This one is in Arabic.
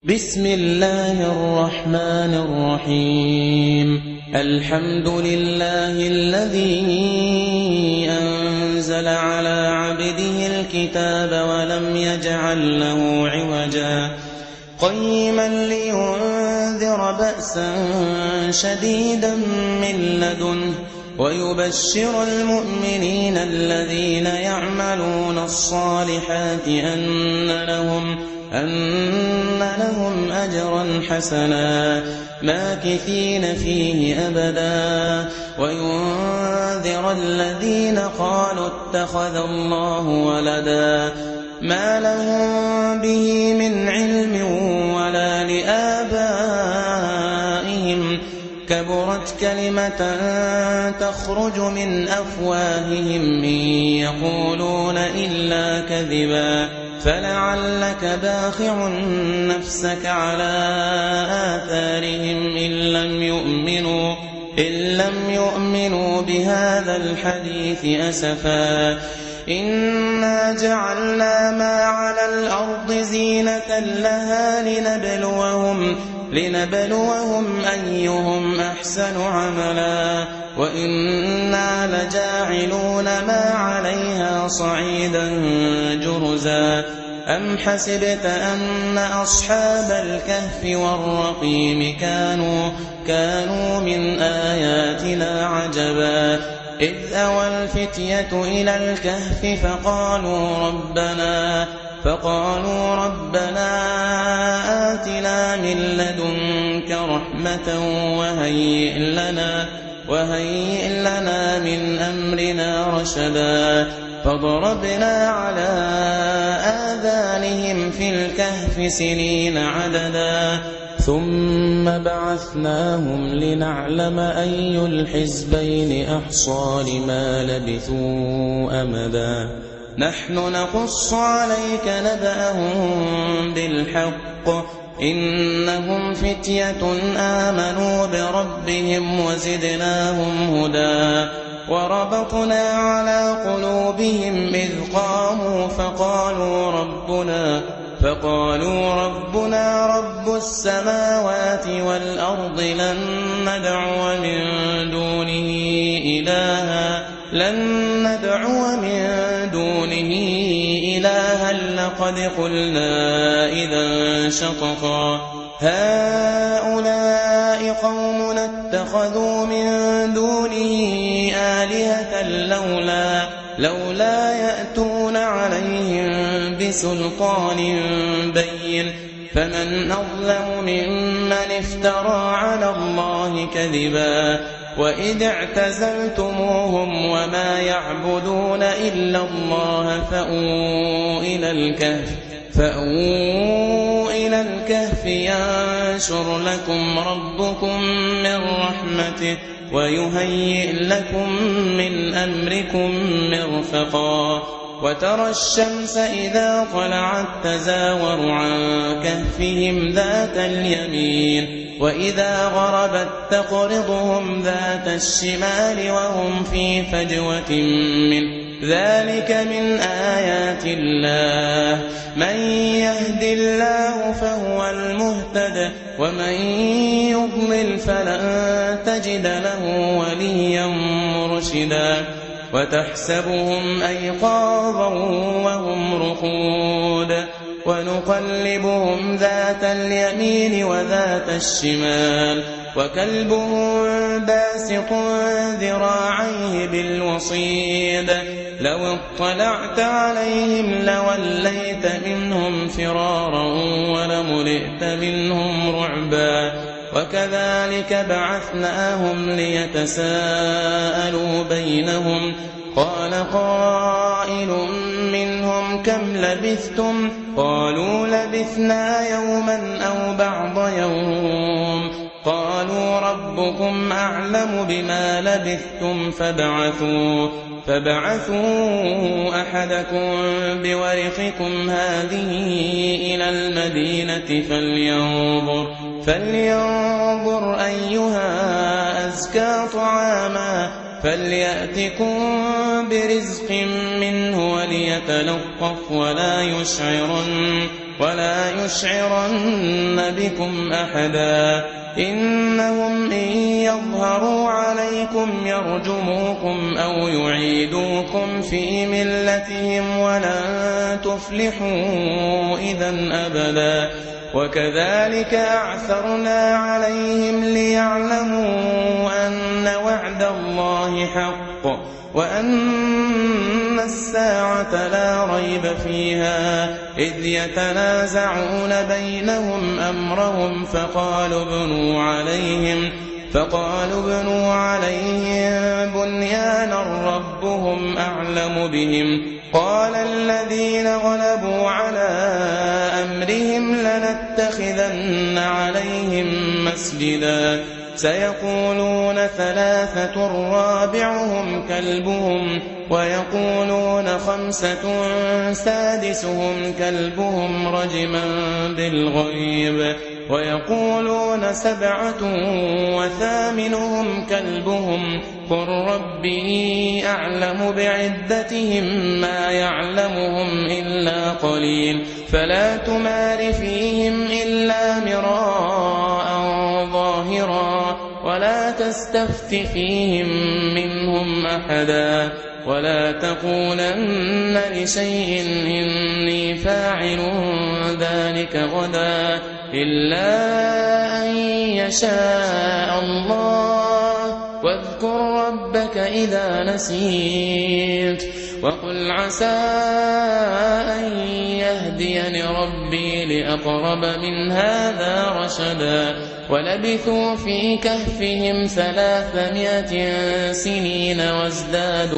بسم الله الرحمن الرحيم الحمد لله الذي أنزل على عبده الكتاب ولم يجعل له عوجا قيما لينذر بأسا شديدا من لدنه ويبشر المؤمنين الذين يعملون الصالحات أن لهم أجرا حسنا ماكثين فيه أبدا وينذر الذين قالوا اتخذ الله ولدا ما لهم به من علم ولا لآبائهم كبرت كلمة تخرج من أفواههم إن يقولون إلا كذبا فلعلك باخع نفسك على آثارهم إن لم يؤمنوا بهذا الحديث أسفا إنا جعلنا ما على الأرض زينة لها لنبلوهم أيهم أحسن عملا وإنا لجاعلون ما عليها صعيدا جرزا أم حسبت أن أصحاب الكهف والرقيم كانوا من آياتنا عجبا إذ أوى الفتية إلى الكهف فقالوا ربنا آتنا من لدنك رحمة وهيئ لنا من أمرنا رشدا فضربنا على آذانهم في الكهف سنين عددا ثم بعثناهم لنعلم أي الحزبين أحصى لما لبثوا أمدا نحن نقص عليك نبأهم بالحق إنهم فتية آمنوا بربهم وزدناهم هدى وربطنا على قلوبهم إذ قاموا فقالوا ربنا رب السماوات والأرض لن ندعو من دونه إلها لقد قلنا إذا شططا هؤلاء قومنا اتخذوا من دونه آلهة لولا يأتون عليهم بسلطان بين فمن أظلم ممن افترى على الله كذبا وإذ اعتزلتموهم وما يعبدون إلا الله فأووا إلى الكهف ينشر لكم ربكم من رحمته ويهيئ لكم من أمركم مرفقا وترى الشمس إذا طلعت تزاور عن كهفهم ذات اليمين وإذا غربت تقرضهم ذات الشمال وهم في فجوة منه ذلك من آيات الله من يهد الله فهو المهتد ومن يضلل فلن تجد له وليا مرشدا وتحسبهم أيقاظا وهم رقود ونقلبهم ذات اليمين وذات الشمال وكلبهم باسط ذراعيه بالوصيد لو اطلعت عليهم لوليت منهم فرارا ولملئت منهم رعبا وكذلك بعثناهم ليتساءلوا بينهم قال قائل منهم كم لبثتم قالوا لبثنا يوما أو بعض يوم قالوا ربكم أعلم بما لبثتم فبعثوا أحدكم بورقكم هذه إلى المدينة فلينظر أيها أزكى طعاما فليأتكم برزق منه وليتلطف ولا يشعرن بكم أحدا إنهم إن يظهروا عليكم يرجموكم أو يعيدوكم في ملتهم ولن تفلحوا إذا أبدا وكذلك أعثرنا عليهم ليعلموا أن وعد الله حق وأن الساعة لا ريب فيها إذ يتنازعون بينهم أمرهم فقالوا ابنوا عليهم بنيانا ربهم أعلم بهم قال الذين غلبوا على أمرهم لنتخذن عليهم مسجدا سيقولون 3 رابعهم كلبهم ويقولون 5 سادسهم كلبهم رجما بالغيب ويقولون 7 وثامنهم كلبهم قل ربي أعلم بعدتهم ما يعلمهم إلا قليل فلا تمار فيهم إلا مراء ظاهرا ولا تستفت فيهم منهم أحدا ولا تقولن لشيء إني فاعل ذلك غدا إلا أن يشاء الله واذكر ربك إذا نسيت وقل عسى أن يهديني ربي لأقرب من هذا رشدا ولبثوا في كهفهم 300 سنين وازدادوا